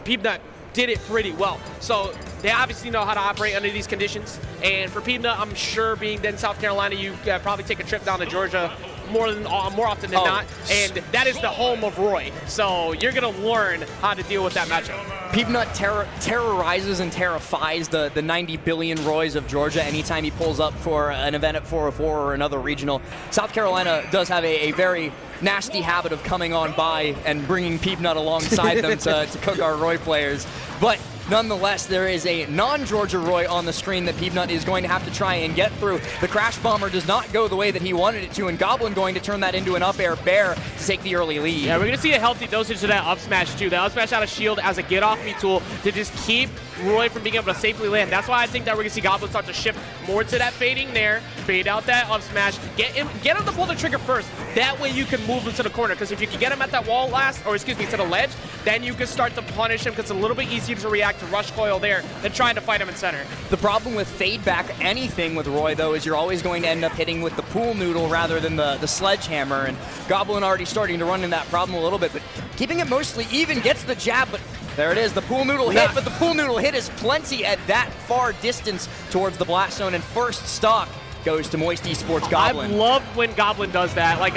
Peabnut did it pretty well. So they obviously know how to operate under these conditions. And for Peabnut, I'm sure being in South Carolina, you probably take a trip down to Georgia more often than not. And that is the home of Roy. So you're going to learn how to deal with that matchup. Peabnut terrorizes and terrifies the 90 billion Roys of Georgia anytime he pulls up for an event at 404 or another regional. South Carolina does have a very nasty habit of coming on by and bringing Peabnut alongside them to cook our Roy players. But nonetheless, there is a non-Georgia Roy on the screen that Peabnut is going to have to try and get through. The Crash Bomber does not go the way that he wanted it to, and Goblin going to turn that into an up air bear to take the early lead. Yeah, we're going to see a healthy dosage of that up smash too. That up smash out of shield as a get-off-me tool to just keep Roy from being able to safely land. That's why I think that we're going to see Goblin start to shift more to that fading there, fade out that up smash, get him to pull the trigger first. That way you can move him to the corner, because if you can get him at that wall last, or excuse me, to the ledge, then you can start to punish him, because it's a little bit easier to react to rush coil there than trying to fight him in center. The problem with fade back anything with Roy, though, is you're always going to end up hitting with the pool noodle rather than the sledgehammer, and Goblin already starting to run in that problem a little bit, but keeping it mostly even, gets the jab, but there it is, the pool noodle hit, but the pool noodle hit is plenty at that far distance towards the blast zone, and first stock goes to Moist Esports Goblin. I love when Goblin does that. Like,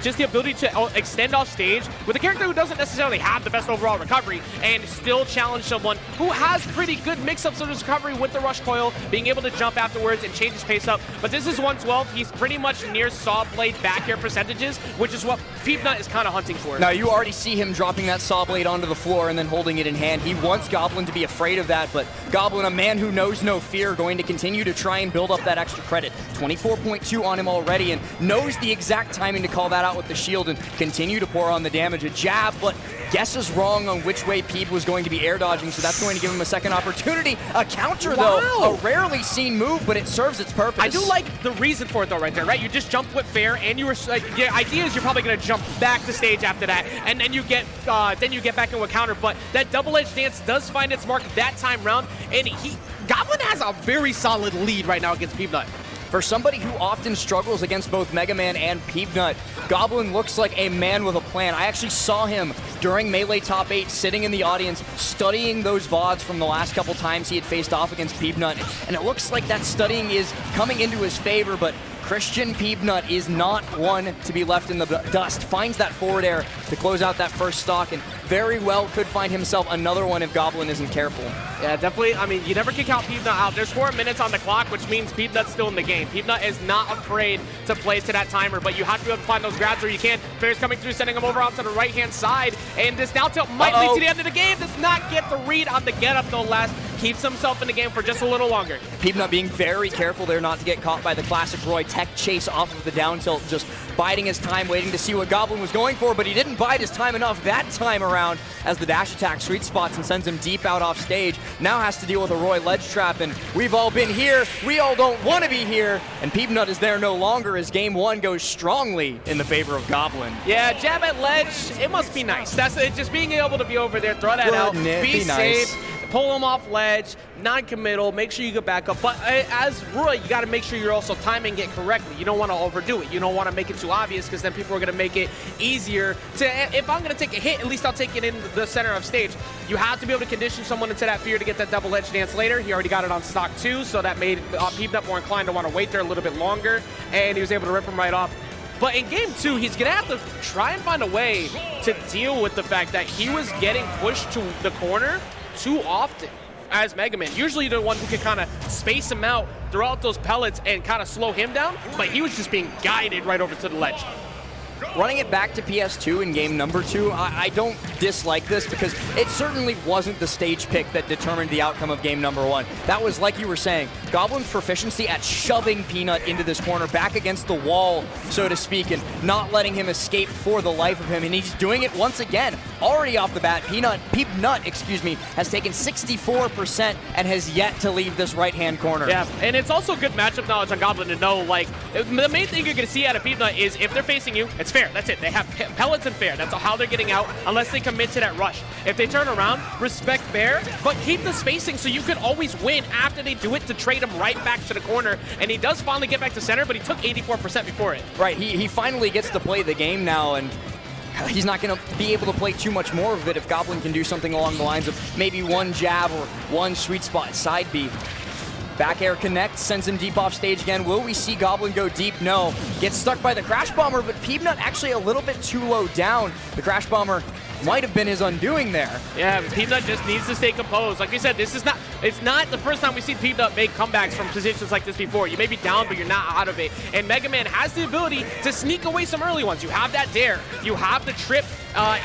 just the ability to extend off stage with a character who doesn't necessarily have the best overall recovery and still challenge someone who has pretty good mix-ups of his recovery with the rush coil, being able to jump afterwards and change his pace up. But this is 112. He's pretty much near saw blade back air percentages, which is what Peabnut is kind of hunting for. Now, you already see him dropping that saw blade onto the floor and then holding it in hand. He wants Goblin to be afraid of that, but Goblin, a man who knows no fear, going to continue to try and build up that extra credit. 24.2 on him already, and knows the exact timing to call that out with the shield and continue to pour on the damage. A jab, but guesses wrong on which way Peeb was going to be air dodging, so that's going to give him a second opportunity. A counter, though, a rarely seen move, but it serves its purpose. I do like the reason for it, though, right there, right? You just jumped with fair, and you were, the idea is you're probably going to jump back to stage after that, and then you get back into a counter, but that double-edged dance does find its mark that time round, and Goblin has a very solid lead right now against Peabnut. For somebody who often struggles against both Mega Man and Peabnut, Goblin looks like a man with a plan. I actually saw him during Melee Top 8 sitting in the audience studying those VODs from the last couple times he had faced off against Peabnut, and it looks like that studying is coming into his favor, but Christian Peabnut is not one to be left in the dust. Finds that forward air to close out that first stock, and very well could find himself another one if Goblin isn't careful. Yeah, definitely. I mean, you never can count Peabnut out. There's 4 minutes on the clock, which means Peabnut's still in the game. Peabnut is not afraid to play to that timer, but you have to be able to find those grabs where you can. Fair's coming through, sending him over onto the right-hand side, and this down tilt might lead to the end of the game. Does not get the read on the get-up, though, last. Keeps himself in the game for just a little longer. Peabnut being very careful there not to get caught by the classic Roy tech chase off of the down tilt, just biding his time, waiting to see what Goblin was going for, but he didn't bide his time enough that time around as the dash attack sweet spots and sends him deep out off stage. Now has to deal with a Roy ledge trap, and we've all been here, we all don't want to be here, and Peabnut is there no longer as game 1 goes strongly in the favor of Goblin. Yeah, jab at ledge, it must be nice. That's it, just being able to be over there, throw that out, be safe. Pull him off ledge, non-committal, make sure you get back up. But as Roy, you got to make sure you're also timing it correctly. You don't want to overdo it. You don't want to make it too obvious, because then people are going to make it easier to, if I'm going to take a hit, at least I'll take it in the center of stage. You have to be able to condition someone into that fear to get that double edge dance later. He already got it on stock 2, so that made Peabnut more inclined to want to wait there a little bit longer, and he was able to rip him right off. But in game 2, he's going to have to try and find a way to deal with the fact that he was getting pushed to the corner too often as Mega Man. Usually the one who can kind of space him out, throw out those pellets, and kind of slow him down, but he was just being guided right over to the ledge. Running it back to PS2 in game number 2, I don't dislike this, because it certainly wasn't the stage pick that determined the outcome of game number 1. That was, like you were saying, Goblin's proficiency at shoving Peanut into this corner, back against the wall, so to speak, and not letting him escape for the life of him. And he's doing it once again. Already off the bat, Peabnut, excuse me, has taken 64% and has yet to leave this right-hand corner. Yeah, and it's also good matchup knowledge on Goblin to know, like, the main thing you're going to see out of Peabnut is if they're facing you, it's fair. That's it. They have pellets and fair. That's how they're getting out, unless they commit to that rush. If they turn around, respect fair, but keep the spacing so you can always win after they do it to trade him right back to the corner. And he does finally get back to center, but he took 84% before it. Right. He finally gets to play the game now, and he's not going to be able to play too much more of it if Goblin can do something along the lines of maybe one jab or one sweet spot side B. Back air connect, sends him deep off stage again. Will we see Goblin go deep? No. Gets stuck by the Crash Bomber, but Peabnut actually a little bit too low down. The Crash Bomber might have been his undoing there. Yeah, Peabnut just needs to stay composed. Like we said, it's not the first time we've seen Peabnut make comebacks from positions like this before. You may be down, but you're not out of it. And Mega Man has the ability to sneak away some early ones. You have that dare. You have the trip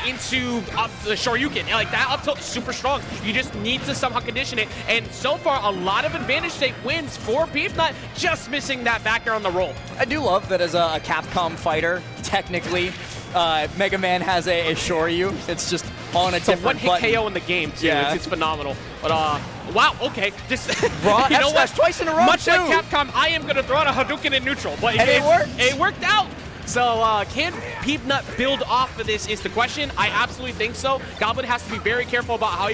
into the Shoryuken. Like that up tilt is super strong. You just need to somehow condition it. And so far, a lot of advantage state wins for Peabnut, just missing that back air on the roll. I do love that as a Capcom fighter, technically, Mega Man has a Shoryu. It's just on a different one-hit button. KO in the game, too. Yeah. It's phenomenal. But, wow, okay. Just, Raw you know what? twice in a row, Much too. like Capcom, I am going to throw out a Hadouken in neutral. But it worked. It worked out. So can Peabnut build off of this is the question. I absolutely think so. Goblin has to be very careful about how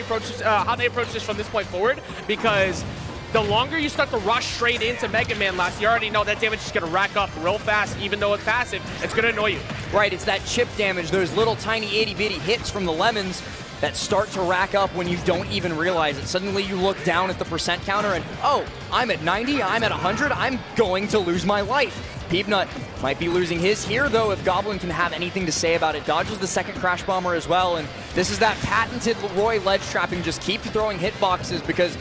they approach this from this point forward, because the longer you start to rush straight into Mega Man last, you already know that damage is going to rack up real fast. Even though it's passive, it's going to annoy you. Right, it's that chip damage, those little tiny itty-bitty hits from the lemons that start to rack up when you don't even realize it. Suddenly you look down at the percent counter and, oh, I'm at 90, I'm at 100, I'm going to lose my life. Peabnut might be losing his here, though, if Goblin can have anything to say about it. Dodges the second Crash Bomber as well, and this is that patented Leroy ledge trapping. Just keep throwing hitboxes because,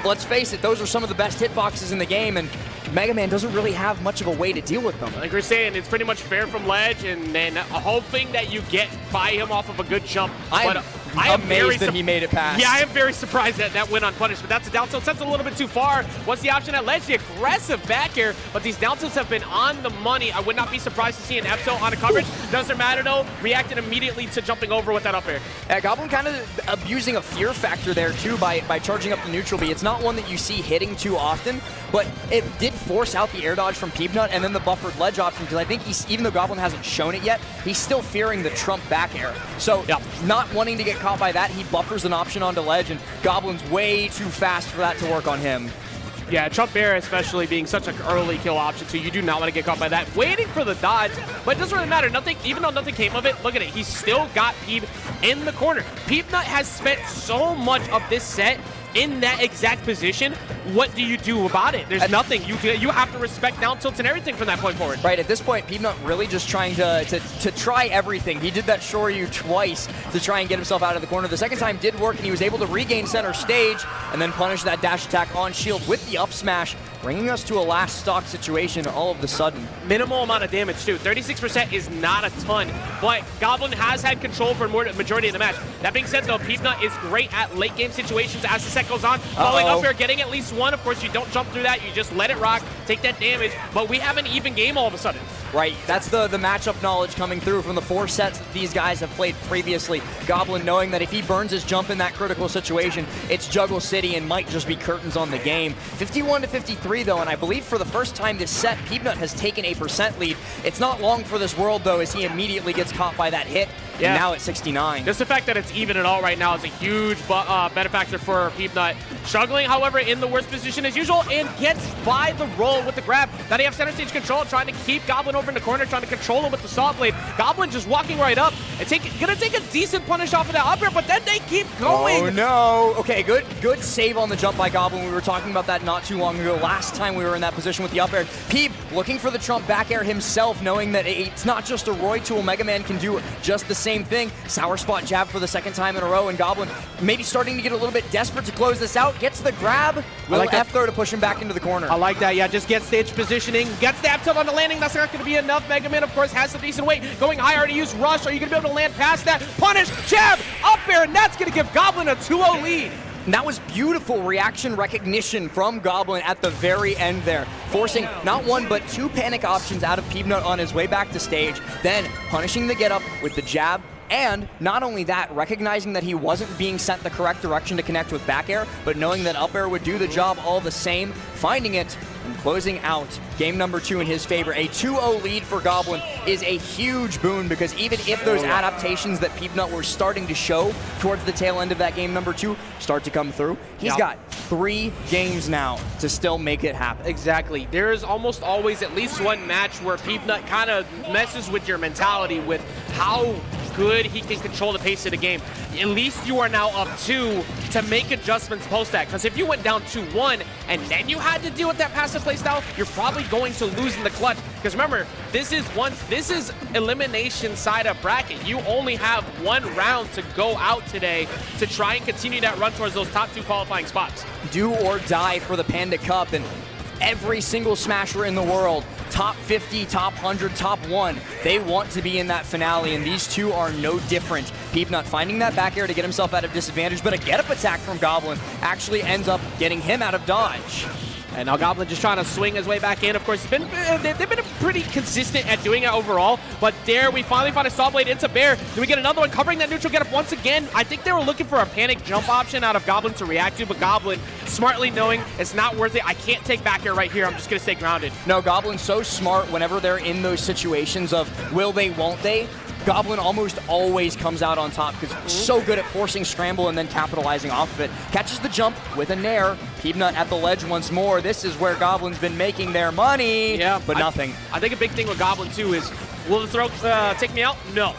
let's face it, those are some of the best hitboxes in the game, and Mega Man doesn't really have much of a way to deal with them. Like we're saying, it's pretty much fair from ledge, and then hoping that you get by him off of a good jump. I am amazed that he made it past. Yeah, I am very surprised that that went unpunished, but that's a down tilt. That's a little bit too far. What's the option at ledge? The aggressive back air, but these down tilts have been on the money. I would not be surprised to see an F tilt on a coverage. Doesn't matter though, reacted immediately to jumping over with that up air. Yeah, Goblin kind of abusing a fear factor there too by charging up the neutral B. It's not one that you see hitting too often, but it did force out the air dodge from Peabnut and then the buffered ledge option, because I think even though Goblin hasn't shown it yet, he's still fearing the Trump back air. So not wanting to get caught by that, he buffers an option onto ledge, and Goblin's way too fast for that to work on him. Yeah, Trump air especially being such an early kill option, so you do not want to get caught by that. Waiting for the dodge, but it doesn't really matter. Nothing, even though nothing came of it, look at it. He's still got Peab in the corner. Peabnut has spent so much of this set in that exact position. What do you do about it? There's nothing. You have to respect down tilts and everything from that point forward. Right, at this point, Peabnut really just trying to try everything. He did that Shoryu twice to try and get himself out of the corner. The second time did work, and he was able to regain center stage and then punish that dash attack on shield with the up smash, bringing us to a last stock situation all of the sudden. Minimal amount of damage, too. 36% is not a ton, but Goblin has had control for the majority of the match. That being said, though, Peabnut is great at late-game situations as the set goes on. Falling up air, getting at least one. Of course, you don't jump through that. You just let it rock, take that damage, but we have an even game all of a sudden. Right, that's the matchup knowledge coming through from the 4 sets that these guys have played previously. Goblin knowing that if he burns his jump in that critical situation, it's Juggle City and might just be curtains on the game. 51-53 though, and I believe for the first time this set, Peabnut has taken a percent lead. It's not long for this world though, as he immediately gets caught by that hit. Yeah. And now at 69. Just the fact that it's even at all right now is a huge benefactor for Peabnut. Struggling, however, in the worst position as usual, and gets by the roll with the grab. Now they have center stage control, trying to keep Goblin over in the corner, trying to control him with the saw blade. Goblin just walking right up and gonna take a decent punish off of that up air, but then they keep going. Oh no! Okay, good save on the jump by Goblin. We were talking about that not too long ago. Last time we were in that position with the up air. Peab looking for the Trump back air himself, knowing that it's not just a Roy tool. Mega Man can do just the same thing. Sour spot jab for the second time in a row, and Goblin maybe starting to get a little bit desperate to close this out. Gets the grab. Will F throw to push him back into the corner. I like that. Yeah, just get stage positioning. Gets the F tilt on the landing. That's not going to be enough. Mega Man, of course, has a decent weight. Going higher to use rush. Are you going to be able to land past that? Punish, jab, up air, and that's going to give Goblin a 2-0 lead. And that was beautiful reaction recognition from Goblin at the very end there, forcing not one but 2 panic options out of Peabnut on his way back to stage, then punishing the get up with the jab. And not only that, recognizing that he wasn't being sent the correct direction to connect with back air, but knowing that up air would do the job all the same, finding it and closing out game number 2 in his favor. A 2-0 lead for Goblin is a huge boon, because even if those adaptations that Peabnut were starting to show towards the tail end of that game number 2 start to come through, he's got 3 games now to still make it happen. Exactly. There's almost always at least one match where Peabnut kind of messes with your mentality with how good he can control the pace of the game. At least you are now up 2 to make adjustments post that. Because if you went down 2-1 and then you had to deal with that passive play style, you're probably going to lose in the clutch. Because remember, this is elimination side of bracket. You only have 1 round to go out today to try and continue that run towards those top 2 qualifying spots. Do or die for the Panda Cup, and every single Smasher in the world, top 50, top 100, top 1, they want to be in that finale, and these two are no different. Peabnut finding that back air to get himself out of disadvantage, but a get-up attack from Goblin actually ends up getting him out of dodge. And now Goblin just trying to swing his way back in. Of course, they've been pretty consistent at doing it overall. But there, we finally found a Saw Blade into Bear. Then we get another one covering that neutral get-up once again. I think they were looking for a panic jump option out of Goblin to react to, but Goblin smartly knowing it's not worth it. I can't take back air right here. I'm just going to stay grounded. No, Goblin's so smart whenever they're in those situations of will they, won't they. Goblin almost always comes out on top because it's so good at forcing scramble and then capitalizing off of it. Catches the jump with a nair. Peabnut at the ledge once more. This is where Goblin's been making their money, but nothing. I think a big thing with Goblin, too, is will the throw take me out? No.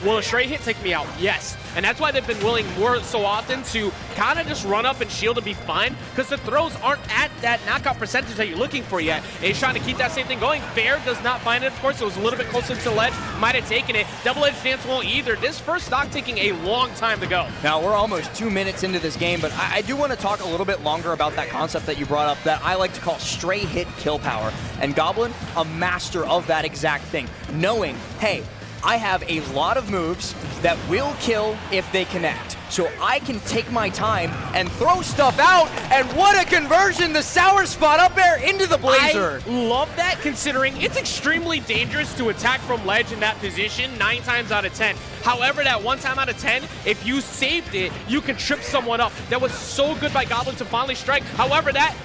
Will a straight hit take me out? Yes. And that's why they've been willing more so often to kind of just run up and shield and be fine, because the throws aren't at that knockout percentage that you're looking for yet. And he's trying to keep that same thing going. Bear does not find it, of course. It was a little bit closer to the ledge. Might have taken it. Double-edged dance won't either. This first stock taking a long time to go. Now, we're almost 2 minutes into this game, but I do want to talk a little bit longer about that concept that you brought up that I like to call straight hit kill power. And Goblin, a master of that exact thing. Knowing, hey, I have a lot of moves that will kill if they connect. So I can take my time and throw stuff out, and what a conversion! The sour spot up there into the Blazer. I love that, considering it's extremely dangerous to attack from ledge in that position 9 times out of 10. However, that 1 time out of 10, if you saved it, you can trip someone up. That was so good by Goblin to finally strike. However, that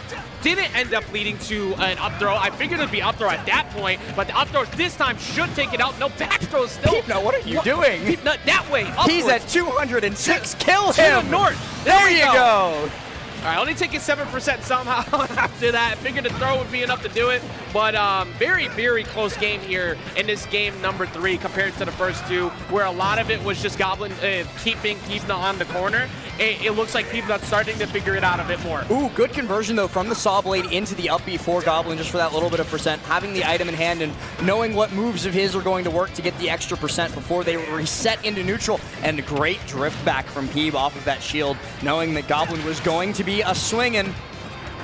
didn't end up leading to an up throw. I figured it would be up throw at that point, but the up throw this time should take it out. No, back throw still. Peabnut, what are you doing? Peabnut that way, upwards. He's at 206. Kill him. To the north. There you go. All right, only taking 7% somehow after that. I figured the throw would be enough to do it, but very, very close game here in this game number 3 compared to the first 2, where a lot of it was just Goblin keeping Peabnut on the corner. It looks like Peabnut's starting to figure it out a bit more. Ooh, good conversion, though, from the Saw Blade into the up B for Goblin, just for that little bit of percent. Having the item in hand and knowing what moves of his are going to work to get the extra percent before they reset into neutral. And a great drift back from Peab off of that shield, knowing that Goblin was going to be a swinging.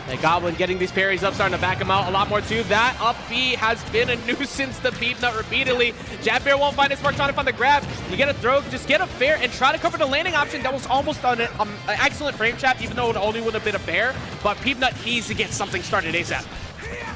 The Goblin getting these parries up, starting to back him out a lot more too. That up B has been a nuisance to Peabnut repeatedly. Jab Bear won't find his mark, trying to find the grab. You get a throw, just get a fair and try to cover the landing option. That was almost an excellent frame trap, even though it only would have been a bear. But Peabnut needs to get something started ASAP.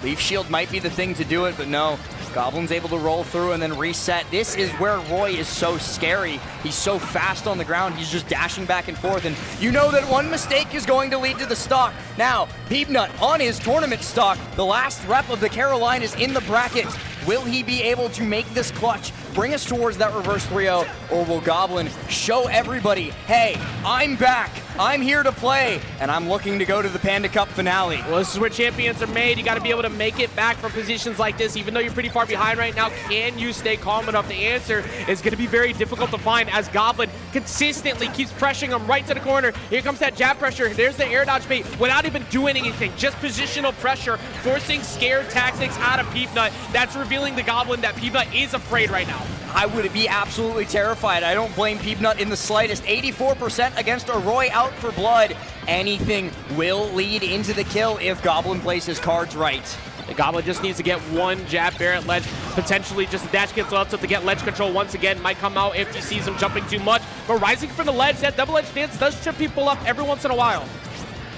Leaf Shield might be the thing to do it, but no. Goblin's able to roll through and then reset. This is where Roy is so scary. He's so fast on the ground. He's just dashing back and forth, and you know that one mistake is going to lead to the stock. Now, Peabnut on his tournament stock. The last rep of the Caroline is in the bracket. Will he be able to make this clutch, bring us towards that reverse 3-0, or will Goblin show everybody, hey, I'm back, I'm here to play, and I'm looking to go to the Panda Cup finale? Well, this is where champions are made. You got to be able to make it back from positions like this. Even though you're pretty far behind right now, can you stay calm enough? The answer is going to be very difficult to find as Goblin consistently keeps pressuring him right to the corner. Here comes that jab pressure. There's the air dodge bait without even doing anything. Just positional pressure, forcing scare tactics out of Peabnut. That's revealing the Goblin that Peabnut is afraid right now. I would be absolutely terrified. I don't blame Peabnut in the slightest. 84% against a Roy out for blood. Anything will lead into the kill if Goblin plays his cards right. The Goblin just needs to get one jab bear at ledge, potentially just dash cancel up to get ledge control once again. Might come out if he sees him jumping too much, but rising from the ledge, that double-edged dance does trip people up every once in a while.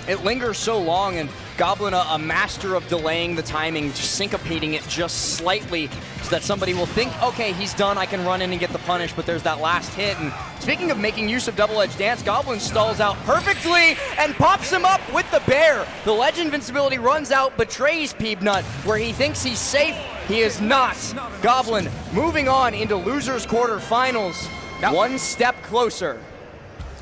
It lingers so long, and Goblin, a master of delaying the timing, just syncopating it just slightly so that somebody will think, okay, he's done, I can run in and get the punish, but there's that last hit. And speaking of making use of double-edged dance, Goblin stalls out perfectly and pops him up with the bear. The ledge invincibility runs out, betrays Peabnut, where he thinks he's safe. He is not. Goblin moving on into losers quarterfinals, one step closer.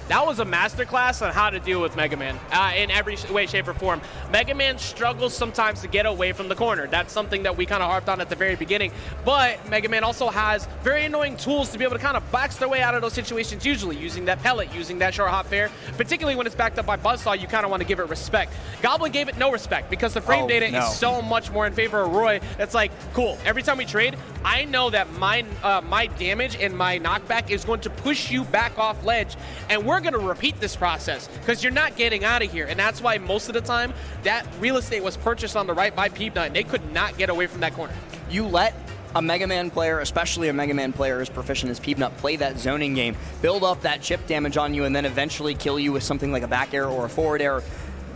that was a masterclass on how to deal with Mega Man in every way, shape, or form. Mega Man struggles sometimes to get away from the corner. That's something that we kind of harped on at the very beginning. But Mega Man also has very annoying tools to be able to kind of box their way out of those situations, usually using that pellet, using that short hop fair. Particularly when it's backed up by Buzzsaw, you kind of want to give it respect. Goblin gave it no respect because the frame data is so much more in favor of Roy. That's like, cool, every time we trade, I know that my damage and my knockback is going to push you back off ledge, and we're going to repeat this process because you're not getting out of here. And that's why most of the time that real estate was purchased on the right by Peabnut, and they could not get away from that corner. You let a Mega Man player, especially a Mega Man player as proficient as Peabnut, play that zoning game, build up that chip damage on you, and then eventually kill you with something like a back air or a forward air.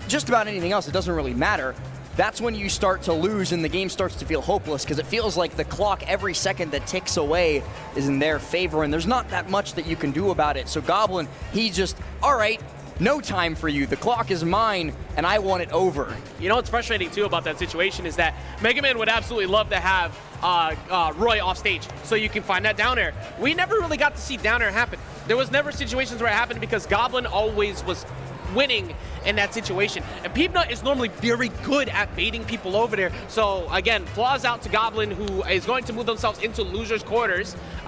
Just about anything else, it doesn't really matter. That's when you start to lose and the game starts to feel hopeless because it feels like the clock every second that ticks away is in their favor, and there's not that much that you can do about it. So Goblin, he just, all right, no time for you. The clock is mine, and I want it over. You know what's frustrating, too, about that situation is that Mega Man would absolutely love to have Roy off stage so you can find that down air. We never really got to see down air happen. There was never situations where it happened because Goblin always was winning in that situation. And Peabnut is normally very good at baiting people over there. So, again, flaws out to Goblin, who is going to move themselves into losers' quarters.